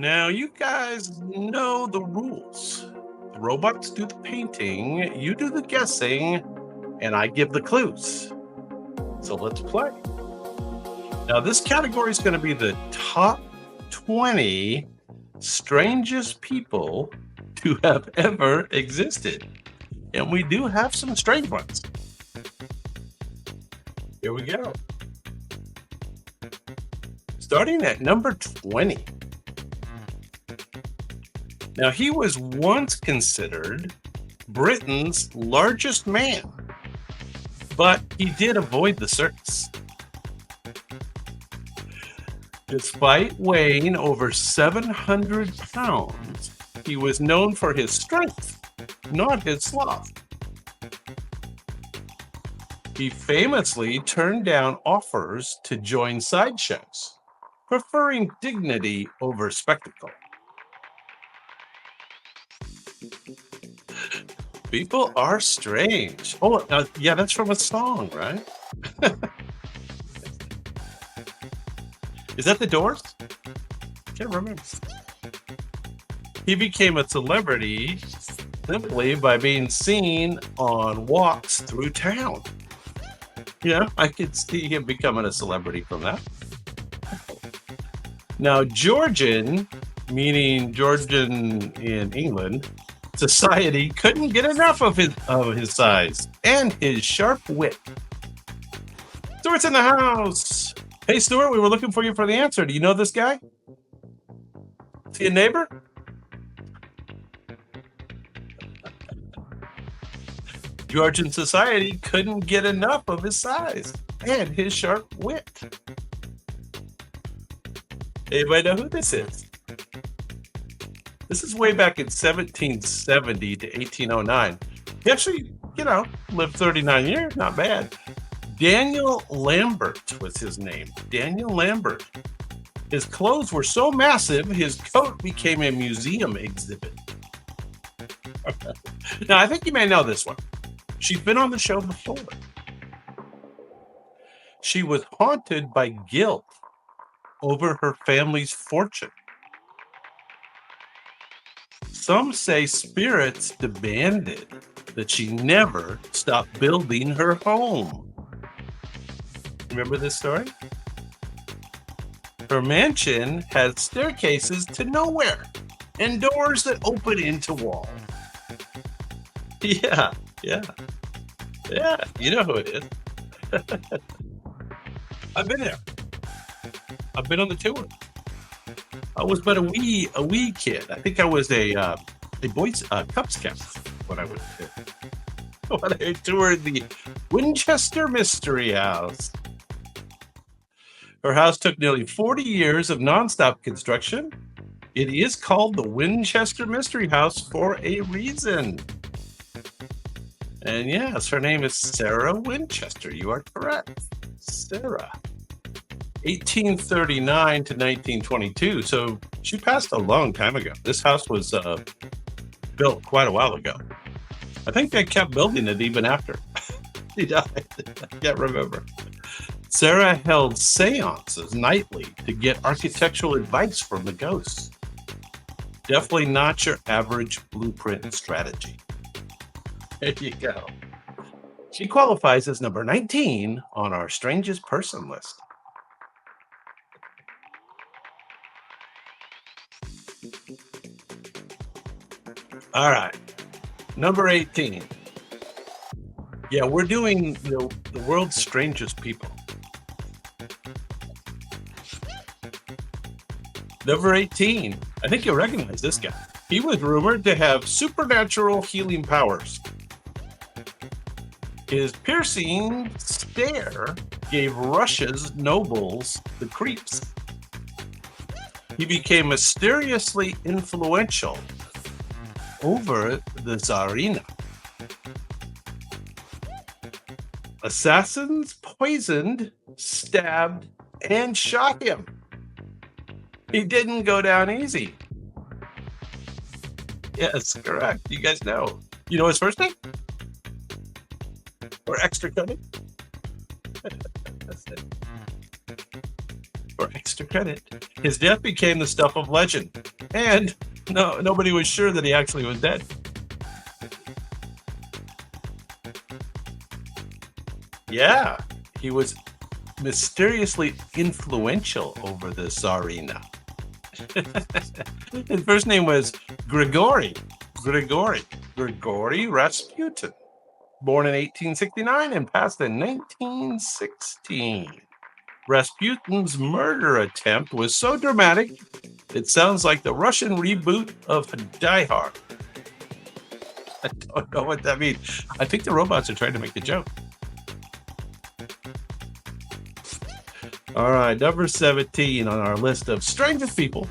Now, you guys know the rules. The robots do the painting, you do the guessing, and I give the clues. So let's play. Now, this category is going to be the top 20 strangest people to have ever existed. And we do have some strange ones. Here we go. Starting at number 20. Now, he was once considered Britain's largest man, but he did avoid the circus. Despite weighing over 700 pounds, he was known for his strength, not his sloth. He famously turned down offers to join sideshows, preferring dignity over spectacle. People are strange. Oh, yeah, that's from a song, right? Is that the Doors? Can't remember. He became a celebrity simply by being seen on walks through town. Yeah, I could see him becoming a celebrity from that. Now, Georgian, meaning Georgian in England, society couldn't get enough of his size and his sharp wit. Stuart's in the house. Hey, Stuart, we were looking for you for the answer. Do you know this guy? Is he a neighbor? Georgian society couldn't get enough of his size and his sharp wit. Anybody know who this is? This is way back in 1770 to 1809. He actually, lived 39 years. Not bad. Daniel Lambert was his name. Daniel Lambert. His clothes were so massive, his coat became a museum exhibit. Now, I think you may know this one. She's been on the show before. She was haunted by guilt over her family's fortune. Some say spirits demanded that she never stop building her home. Remember this story? Her mansion had staircases to nowhere and doors that open into walls. Yeah, you know who it is. I've been there. I've been on the tour. I was but a wee kid. I think I was a Boy Cub Scout when I was a kid. When I toured the Winchester Mystery House. Her house took nearly 40 years of nonstop construction. It is called the Winchester Mystery House for a reason. And yes, her name is Sarah Winchester. You are correct. Sarah. 1839 to 1922. So she passed a long time ago. This house was built quite a while ago. I think they kept building it even after she died. I can't remember. Sarah held seances nightly to get architectural advice from the ghosts. Definitely not your average blueprint strategy. There you go. She qualifies as number 19 on our strangest person list. All right, number 18. Yeah, we're doing the world's strangest people. Number 18. I think you'll recognize this guy. He was rumored to have supernatural healing powers. His piercing stare gave Russia's nobles the creeps. He became mysteriously influential over the Tsarina. Assassins poisoned, stabbed, and shot him. He didn't go down easy. Yes, correct. You guys know. You know his first name? Or extra credit? That's it. For extra credit. His death became the stuff of legend. And no, nobody was sure that he actually was dead. Yeah, he was mysteriously influential over the Tsarina. His first name was Grigory Rasputin, born in 1869 and passed in 1916. Rasputin's murder attempt was so dramatic, it sounds like the Russian reboot of Die Hard. I don't know what that means. I think the robots are trying to make a joke. All right, number 17 on our list of strangest people.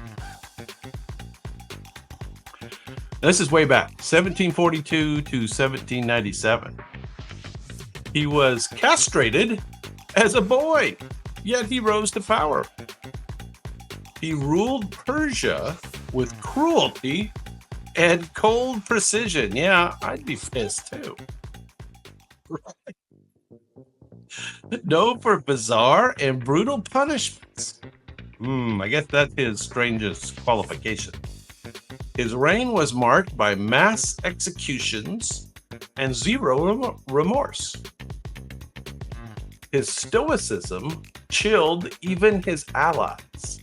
This is way back, 1742 to 1797. He was castrated as a boy, yet he rose to power. He ruled Persia with cruelty and cold precision. Yeah, I'd be pissed too. Known for bizarre and brutal punishments. I guess that's his strangest qualification. His reign was marked by mass executions and zero remorse. His stoicism chilled even his allies.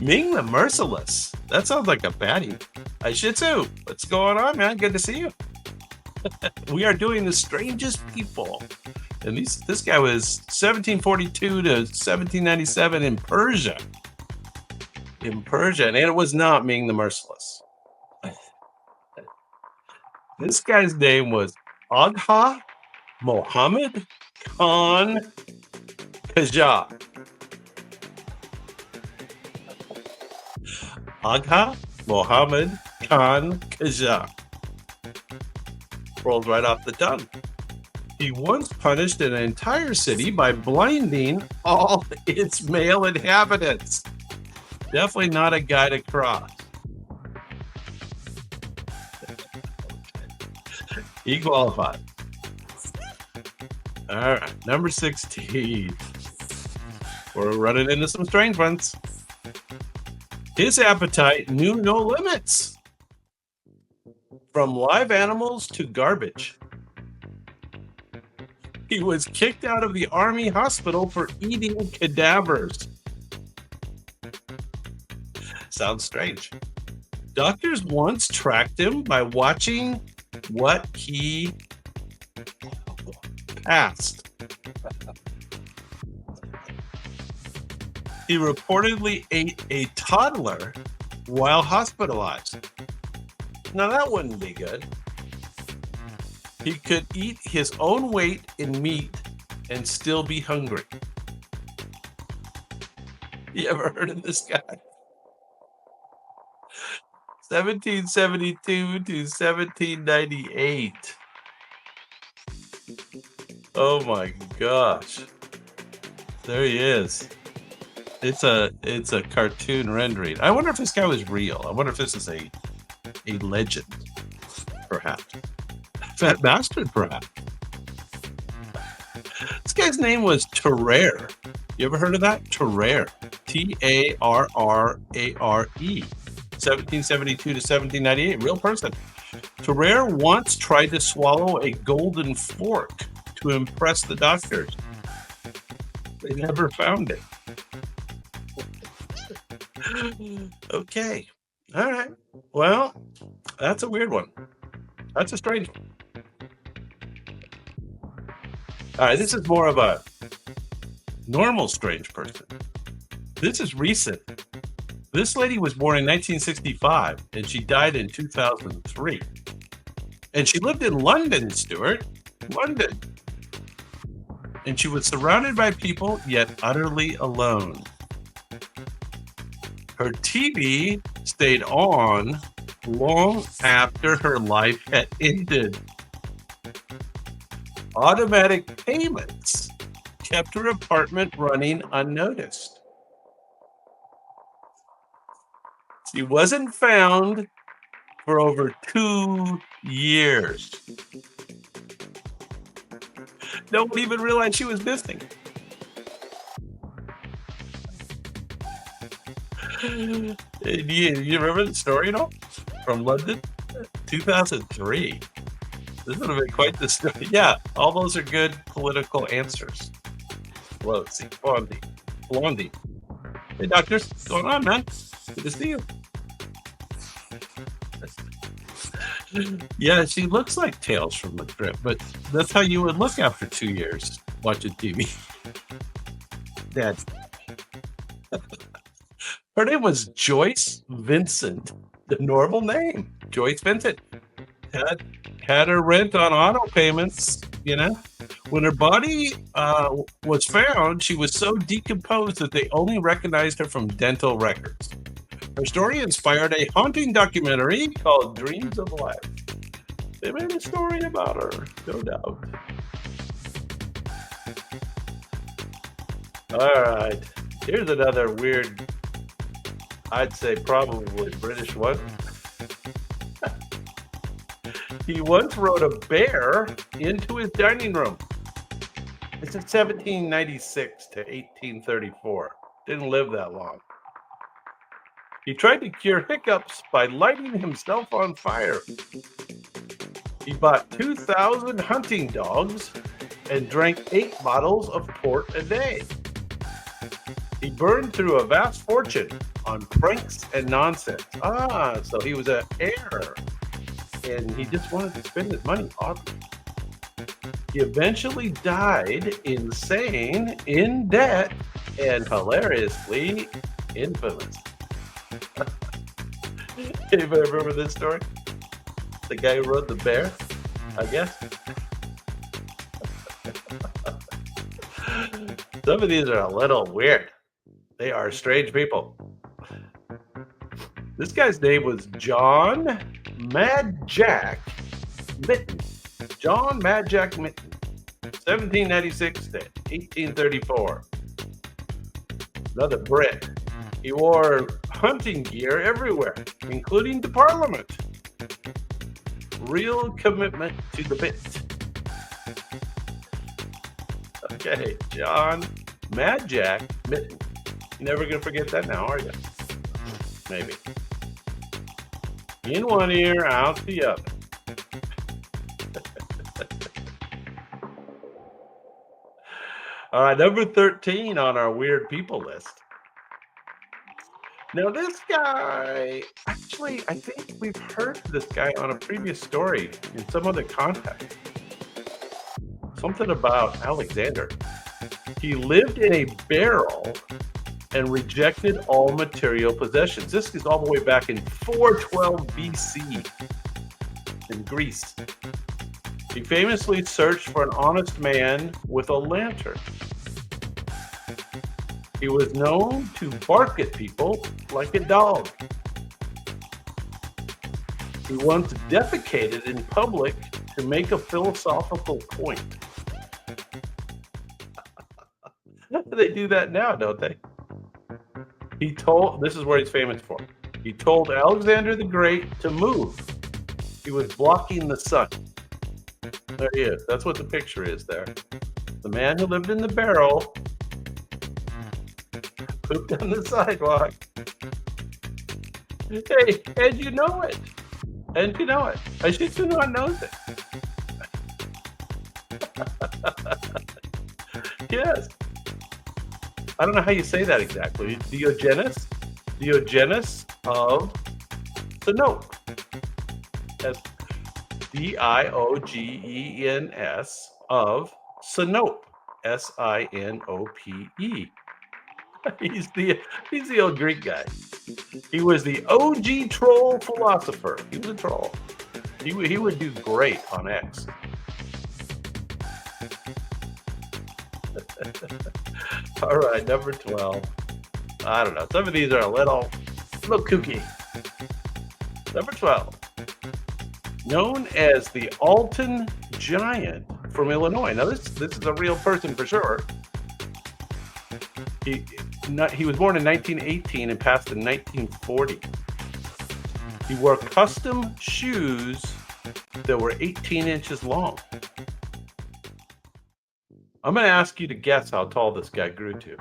Ming the Merciless. That sounds like a baddie. Hi, Shih Tzu. What's going on, man? Good to see you. We are doing the strangest people. And this guy was 1742 to 1797 in Persia. And it was not Ming the Merciless. This guy's name was Agha Mohammed Khan Qajar. Agha Mohammed Khan Qajar. Rolls right off the tongue. He once punished an entire city by blinding all its male inhabitants. Definitely not a guy to cross. He qualified. All right, number 16. We're running into some strange ones. His appetite knew no limits. From live animals to garbage. He was kicked out of the army hospital for eating cadavers. Sounds strange. Doctors once tracked him by watching what he passed. He reportedly ate a toddler while hospitalized. Now that wouldn't be good. He could eat his own weight in meat and still be hungry. You ever heard of this guy? 1772 to 1798. Oh my gosh. There he is. It's a cartoon rendering. I wonder if this guy was real. I wonder if this is a legend, perhaps. Fat bastard, perhaps. This guy's name was Tarrare. You ever heard of that? Tarrare. Tarrare. 1772 to 1798. Real person. Tarrare once tried to swallow a golden fork to impress the doctors. They never found it. Okay. All right. Well, that's a weird one. That's a strange one. All right. This is more of a normal strange person. This is recent. This lady was born in 1965 and she died in 2003. And she lived in London, Stuart. London. And she was surrounded by people, yet utterly alone. Her TV stayed on long after her life had ended. Automatic payments kept her apartment running unnoticed. She wasn't found for over 2 years. No one even realized she was missing. You remember the story at all? From London? 2003. This would have been quite the story. Yeah, all those are good political answers. Pelosi, Blondie. Hey, doctors, what's going on, man? Good to see you. Yeah, she looks like Tales from the Crypt, but that's how you would look after 2 years watching TV. Dad. Her name was Joyce Vincent. The normal name, Joyce Vincent. Had her rent on auto payments, you know. When her body was found, she was so decomposed that they only recognized her from dental records. Her story inspired a haunting documentary called Dreams of Life. They made a story about her, no doubt. All right, here's another weird, I'd say probably British one. He once rode a bear into his dining room. It's in 1796 to 1834. Didn't live that long. He tried to cure hiccups by lighting himself on fire. He bought 2,000 hunting dogs and drank 8 bottles of port a day. He burned through a vast fortune on pranks and nonsense. So he was an heir, and he just wanted to spend his money, oddly. He eventually died insane, in debt, and hilariously infamous. Anybody remember this story? The guy who rode the bear, I guess. Some of these are a little weird. They are strange people. This guy's name was John Mad Jack Mitten. John Mad Jack Mitten, 1796 to 1834. Another Brit. He wore hunting gear everywhere, including to Parliament. Real commitment to the bit. Okay, John Mad Jack Mitten. You're never going to forget that now, are you? Maybe. In one ear, out the other. All right, number 13 on our weird people list. Now, this guy, actually, I think we've heard of this guy on a previous story in some other context. Something about Alexander. He lived in a barrel and rejected all material possessions. This is all the way back in 412 BC in Greece. He famously searched for an honest man with a lantern. He was known to bark at people like a dog. He once defecated in public to make a philosophical point. They do that now, don't they? This is what he's famous for. He told Alexander the Great to move. He was blocking the sun. There he is. That's what the picture is there. The man who lived in the barrel pooped on the sidewalk. Hey, and you know it. And you know it. I should you know it knows it. Yes. I don't know how you say that exactly. Diogenes of Sinope. That's Diogenes of Sinope. Sinope. He's the old Greek guy. He was the OG troll philosopher. He was a troll. He would do great on X. All right, number 12. I don't know. Some of these are a little kooky. Number 12. Known as the Alton Giant from Illinois. Now, this is a real person for sure. He was born in 1918 and passed in 1940. He wore custom shoes that were 18 inches long. I'm going to ask you to guess how tall this guy grew to.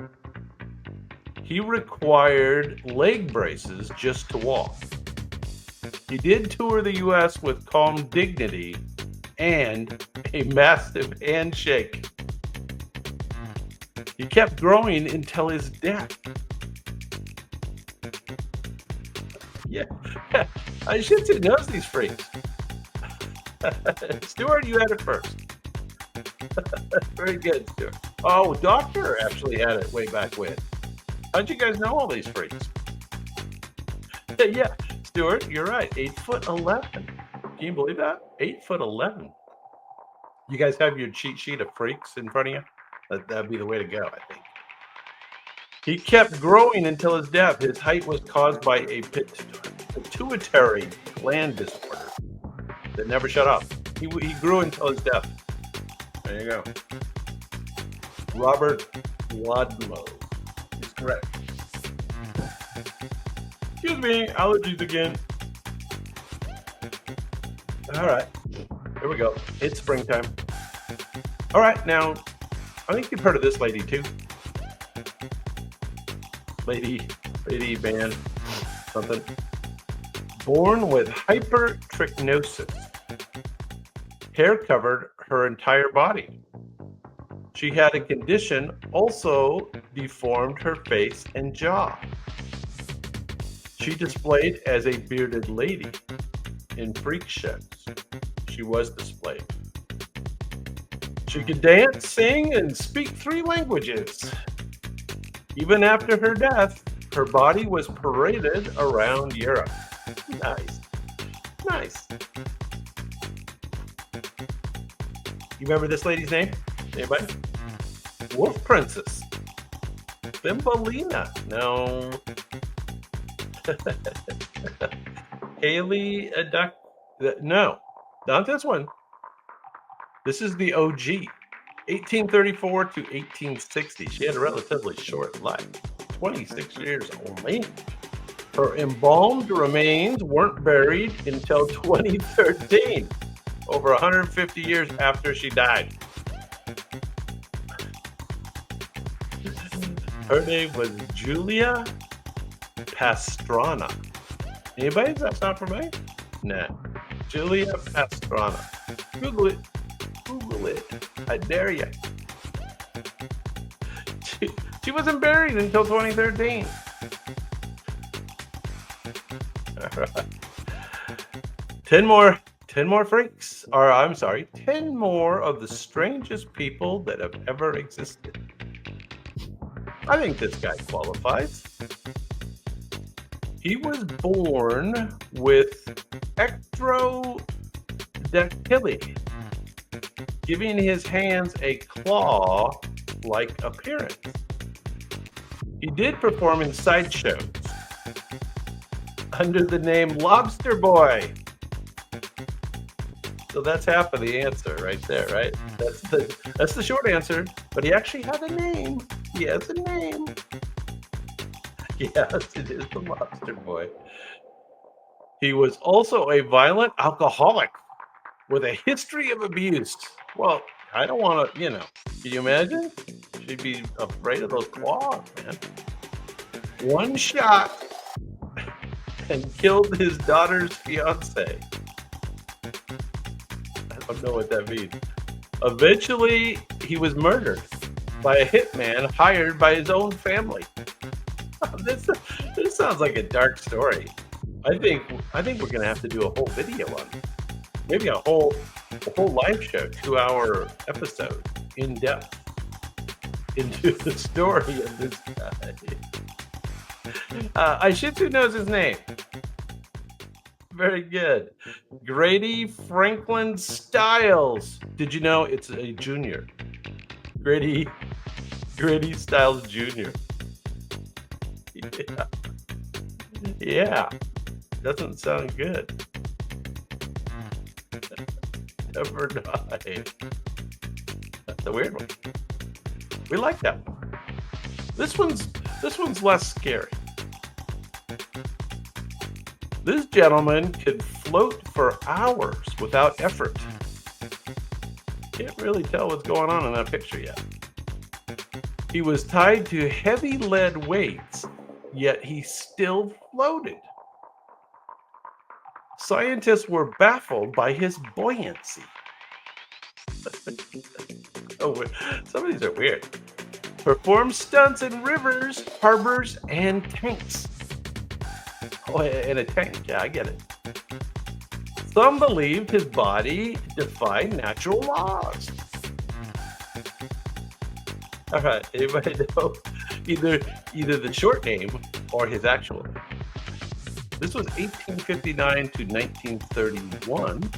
He required leg braces just to walk. He did tour the US with calm dignity and a massive handshake. He kept growing until his death. Yeah, I should say knows these freaks. Stuart, you had it first. Very good, Stuart. Oh, Doctor actually had it way back when. How'd you guys know all these freaks? Yeah, Stuart, you're right. 8'11". Can you believe that? 8'11". You guys have your cheat sheet of freaks in front of you? That'd be the way to go, I think. He kept growing until his death. His height was caused by a pituitary gland disorder that never shut up. He grew until his death. There you go. Robert Wadlow is correct. Excuse me, allergies again. All right, here we go. It's springtime. All right, now, I think you've heard of this lady too. Lady band, something. Born with hypertrichnosis. Hair covered her entire body. She had a condition also deformed her face and jaw. She displayed as a bearded lady in freak shows. She was displayed. She could dance, sing, and speak 3 languages. Even after her death, her body was paraded around Europe. Nice. Nice. You remember this lady's name? Anybody? Wolf Princess. Thumbelina. No. Haley Duck. No, not this one. This is the OG. 1834 to 1860. She had a relatively short life. 26 years only. Her embalmed remains weren't buried until 2013. Over 150 years after she died. Her name was Julia Pastrana. Anybody? Does that sound familiar? Nah. Julia Pastrana. Google it. Google it. I dare you. She wasn't buried until 2013. All right. 10 more freaks. Or I'm sorry, 10 more of the strangest people that have ever existed. I think this guy qualifies. He was born with ectrodactyly, giving his hands a claw-like appearance. He did perform in sideshows under the name Lobster Boy. So that's half of the answer right there, right? That's the short answer, but he actually had a name. He has a name. Yes, it is the Lobster Boy. He was also a violent alcoholic with a history of abuse. Well, I don't want to, can you imagine? She'd be afraid of those claws, man. One shot and killed his daughter's fiance. I don't know what that means. Eventually, he was murdered by a hitman hired by his own family. This sounds like a dark story. I think we're gonna have to do a whole video on it. Maybe a whole live show, 2-hour episode, in depth into the story of this guy. I should who knows his name. Very good. Grady Franklin Stiles. Did you know it's a junior? Grady Stiles Jr. Yeah. Doesn't sound good. Never died. That's a weird one. We like that one. This one's less scary. This gentleman could float for hours without effort. Can't really tell what's going on in that picture yet. He was tied to heavy lead weights, yet he still floated. Scientists were baffled by his buoyancy. Oh, some of these are weird. Performed stunts in rivers, harbors, and tanks. Oh, in a tank. Yeah, I get it. Some believed his body defied natural laws. All right, anybody know either the short name or his actual name? This was 1859 to 1931,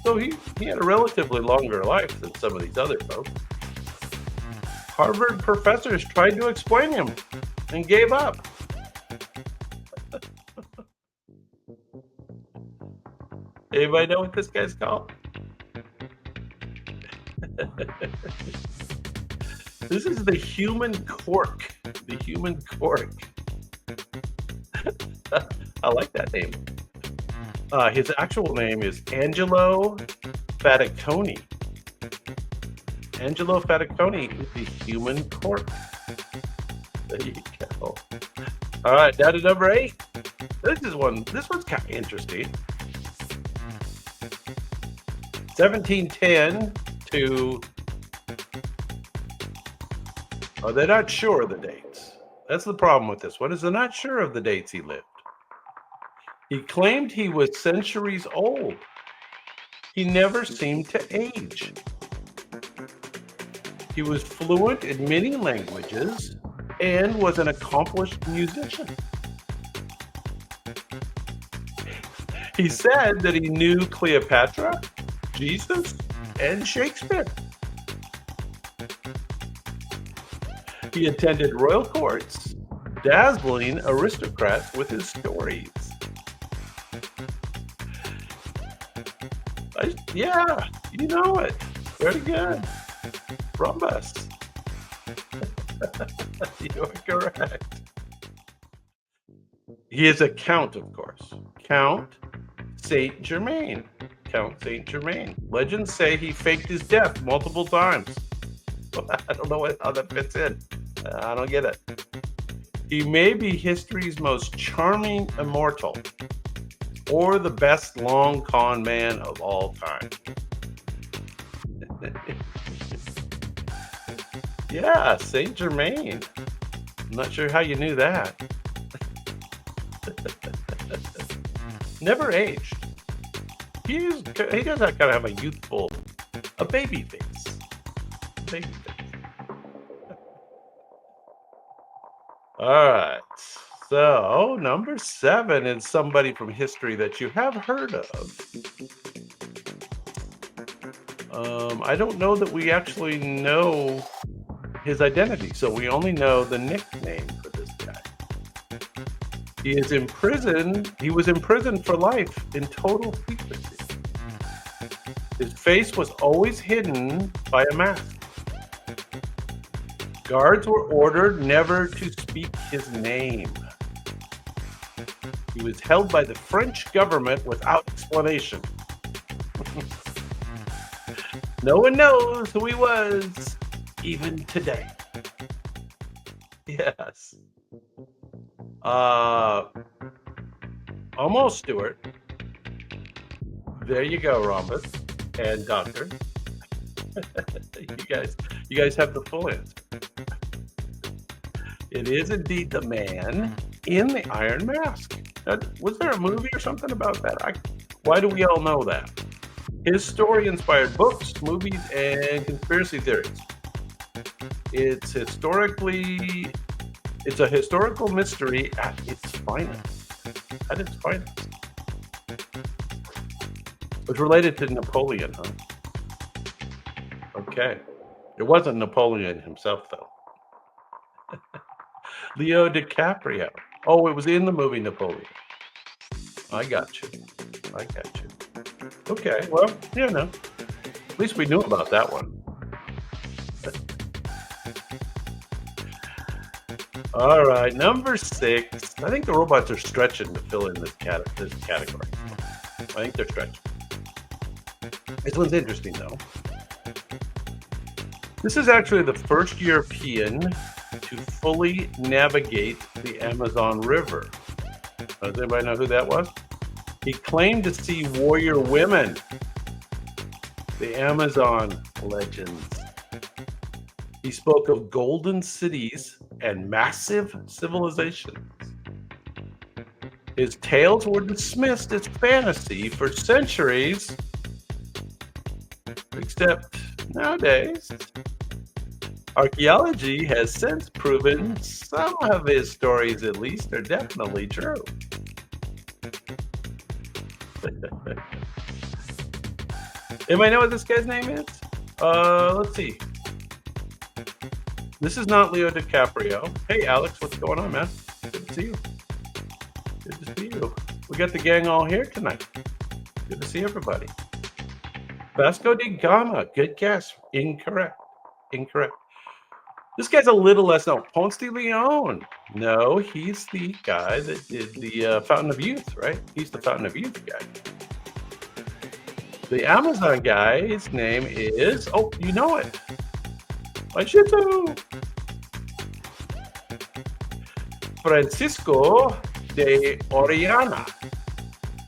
so he had a relatively longer life than some of these other folks. Harvard professors tried to explain him and gave up. Anybody know what this guy's called? This is the human cork. The human cork. I like that name. His actual name is Angelo Faticoni. Angelo Faticoni is the human cork. There you go. All right, down to number 8. This one's kind of interesting. 1710 to... Oh, they're not sure of the dates. That's the problem with this one, is they're not sure of the dates he lived. He claimed he was centuries old. He never seemed to age. He was fluent in many languages and was an accomplished musician. He said that he knew Cleopatra, Jesus, and Shakespeare. He attended royal courts, dazzling aristocrats with his stories. Yeah, you know it. Very good. Rhombus. You are correct. He is a count, of course. Count Saint Germain. Count Saint Germain. Legends say he faked his death multiple times. I don't know how that fits in. I don't get it. He may be history's most charming immortal, or the best long con man of all time. Yeah, Saint Germain. I'm not sure how you knew that. Never aged. He does kind of have a youthful, a baby face. Baby face. All right. So, number 7 is somebody from history that you have heard of. I don't know that we actually know his identity, so we only know the nickname for this guy. He was imprisoned for life in total secrecy. His face was always hidden by a mask. Guards were ordered never to speak his name. He was held by the French government without explanation. No one knows who he was, even today. Yes. Almost Stewart. There you go, Rhombus and Doctor. You guys have the full answer. It is indeed the man in the Iron Mask. Was there a movie or something about that? Why do we all know that? His story inspired books, movies, and conspiracy theories. It's a historical mystery at its finest. At its finest. It's related to Napoleon, huh? Okay. It wasn't Napoleon himself, though. Leo DiCaprio. Oh, it was in the movie Napoleon. I got you. Okay, well, at least we knew about that one. All right, number 6. I think the robots are stretching to fill in this category. I think they're stretching. This one's interesting, though. This is actually the first European to fully navigate the Amazon River. Does anybody know who that was? He claimed to see warrior women, the Amazon legends. He spoke of golden cities and massive civilizations. His tales were dismissed as fantasy for centuries, except nowadays, archaeology has since proven some of his stories, at least, are definitely true. Anybody know what this guy's name is? Let's see. This is not Leo DiCaprio. Hey, Alex, what's going on, man? Good to see you. Good to see you. We got the gang all here tonight. Good to see everybody. Vasco da Gama. Good guess. Incorrect. Incorrect. This guy's a little less known. Ponce de Leon. No, he's the guy that did the Fountain of Youth, right? He's the Fountain of Youth guy. The Amazon guy, his name is, oh, you know it. My shih tzu. Francisco de Orellana.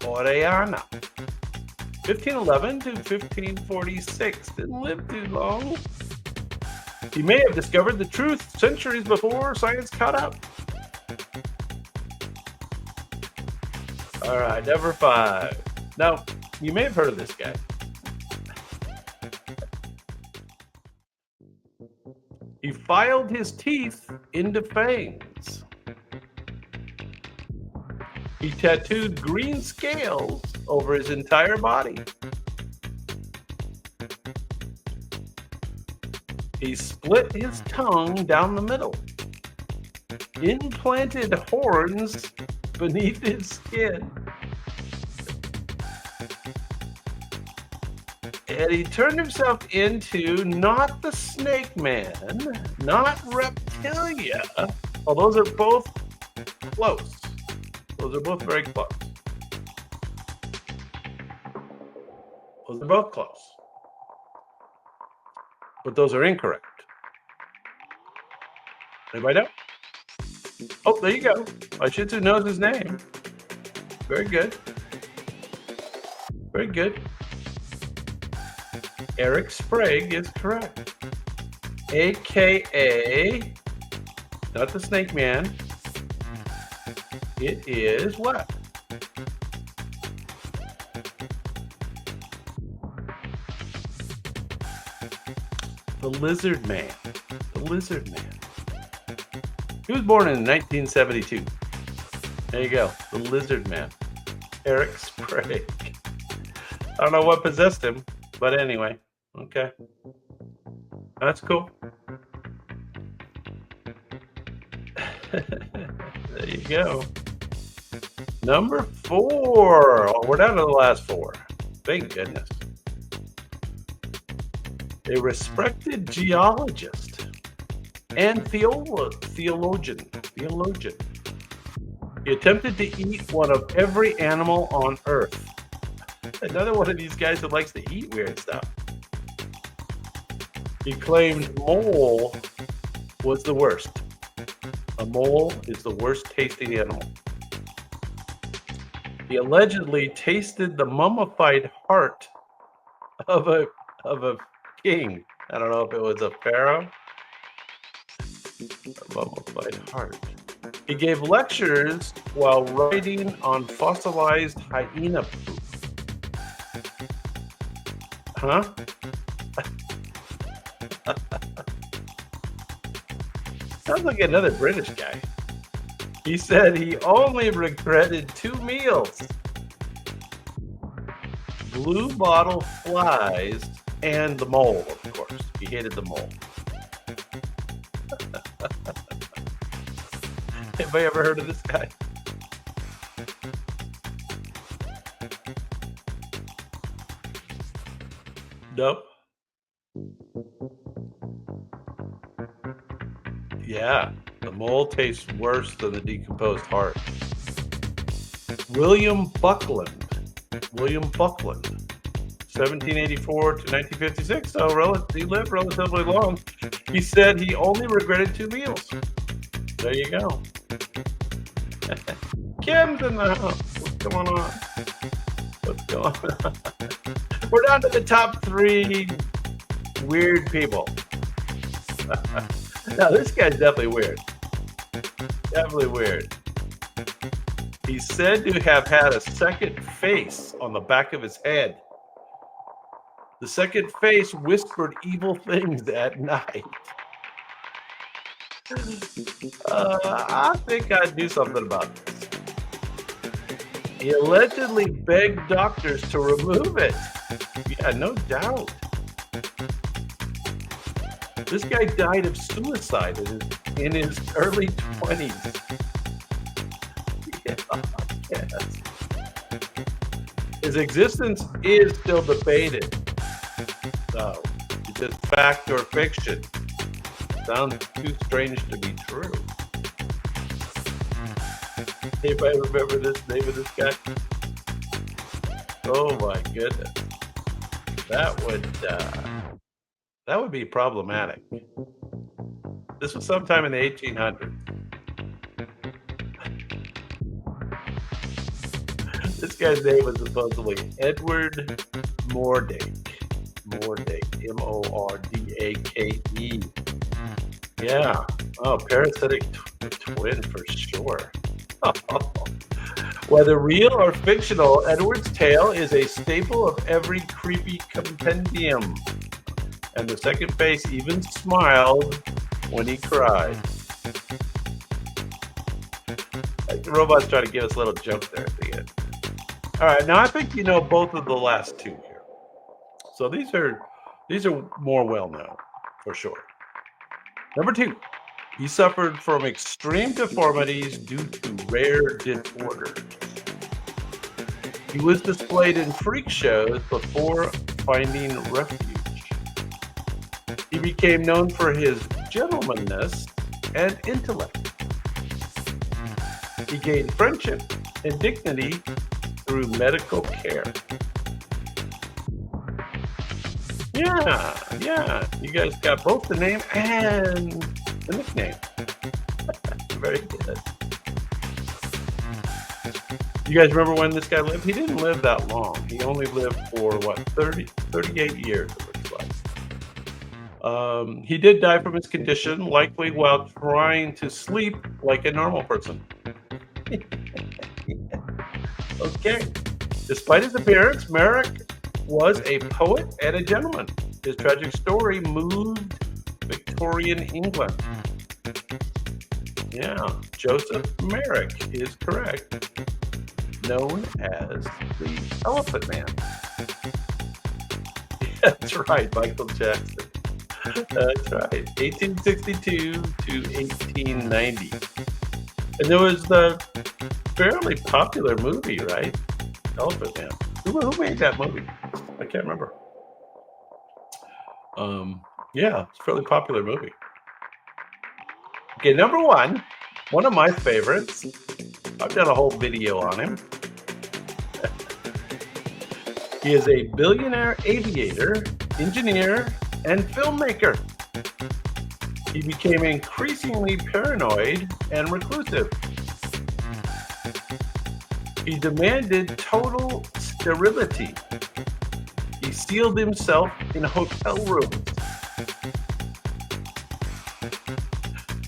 1511 to 1546. Didn't live too long. He may have discovered the truth centuries before science caught up. All right, number 5. Now, you may have heard of this guy. He filed his teeth into fangs. He tattooed green scales over his entire body. He split his tongue down the middle, implanted horns beneath his skin, and he turned himself into not the Snake Man, not Reptilia. Well, those are both close. Those are both very close. Those are both close. But those are incorrect. Anybody know? Oh, there you go. My Shih Tzu knows his name. Very good. Very good. Eric Sprague is correct. AKA, not the Snake Man. It is what? The Lizard Man. The Lizard Man. He was born in 1972. There you go. The Lizard Man. Eric Sprague. I don't know what possessed him, but anyway. Okay. That's cool. There you go. Number 4. Oh, we're down to the last 4. Thank goodness. A respected geologist and theologian. He attempted to eat one of every animal on Earth. Another one of these guys that likes to eat weird stuff. He claimed mole was the worst. A mole is the worst tasting animal. He allegedly tasted the mummified heart of a king. I don't know if it was a pharaoh. A mummified heart. He gave lectures while writing on fossilized hyena poop. Huh? Sounds like another British guy. He said he only regretted 2 meals. Blue bottle flies and the mole, of course. He hated the mole. Anybody ever heard of this guy? Nope. Yeah, the mole tastes worse than the decomposed heart. William Buckland 1784 to 1956, so he lived relatively long. He said he only regretted 2 meals. There you go. Kim's in the house. What's going on? What's going on? We're down to the top 3 weird people. Now, this guy's definitely weird. Definitely weird. He's said to have had a second face on the back of his head. The second face whispered evil things at night. I think I'd do something about this. He allegedly begged doctors to remove it. Yeah, no doubt. This guy died of suicide in his early 20s. Yeah, yes. His existence is still debated. So, is it fact or fiction? Sounds too strange to be true. Anybody remember this name of this guy? Oh my goodness. That would be problematic. This was sometime in the 1800s. This guy's name was supposedly Edward Mordake. Mordake. M-O-R-D-A-K-E. Yeah. Oh, parasitic twin for sure. Whether real or fictional, Edward's tale is a staple of every creepy compendium. And the second face even smiled when he cried. Like the robot's trying to give us a little joke there at the end. All right, now I think you know both of the last 2 here. So these are more well known for sure. Number 2, he suffered from extreme deformities due to rare disorders. He was displayed in freak shows before finding refuge. He became known for his gentlemanliness and intellect. He gained friendship and dignity through medical care. Yeah. You guys got both the name and the nickname. Very good. You guys remember when this guy lived? He didn't live that long. He only lived for, 38 years, it looks like. He did die from his condition, likely while trying to sleep like a normal person. Okay. Despite his appearance, Merrick was a poet and a gentleman. His tragic story moved Victorian England. Yeah, Joseph Merrick is correct. Known as the Elephant Man. That's right, Michael Jackson. That's right. 1862 to 1890. And there was the fairly popular movie, right? Elephant Man. Who made that movie? I can't remember. Yeah, it's a fairly popular movie. Okay, number 1, one of my favorites. I've done a whole video on him. He is a billionaire aviator, engineer, and filmmaker. He became increasingly paranoid and reclusive. He demanded total sterility. He sealed himself in hotel rooms.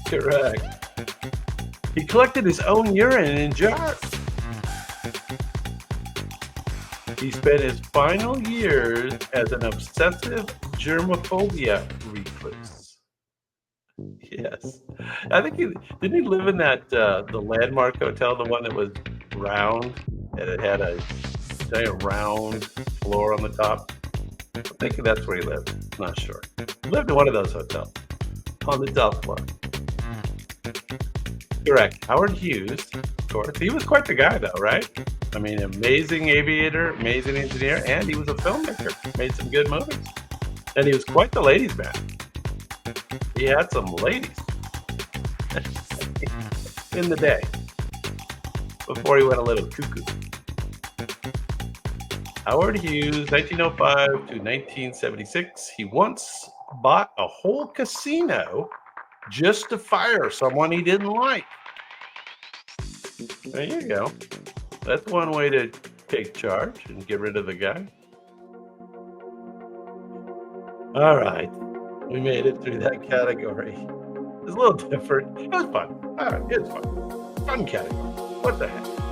Correct. He collected his own urine in jars. He spent his final years as an obsessive germophobia recluse. Yes. I think didn't he live in that, the Landmark Hotel, the one that was round, and it had a giant round floor on the top? I'm thinking that's where he lived. Not sure. He lived in one of those hotels on the top floor. Correct. Howard Hughes, of course. He was quite the guy, though, right? I mean, amazing aviator, amazing engineer, and he was a filmmaker. Made some good movies. And he was quite the ladies' man. He had some ladies in the day before he went a little cuckoo. Howard Hughes, 1905 to 1976. He once bought a whole casino just to fire someone he didn't like. There you go. That's one way to take charge and get rid of the guy. All right. We made it through that category. It's a little different. It was fun. All right, it was fun. Fun category. What the heck?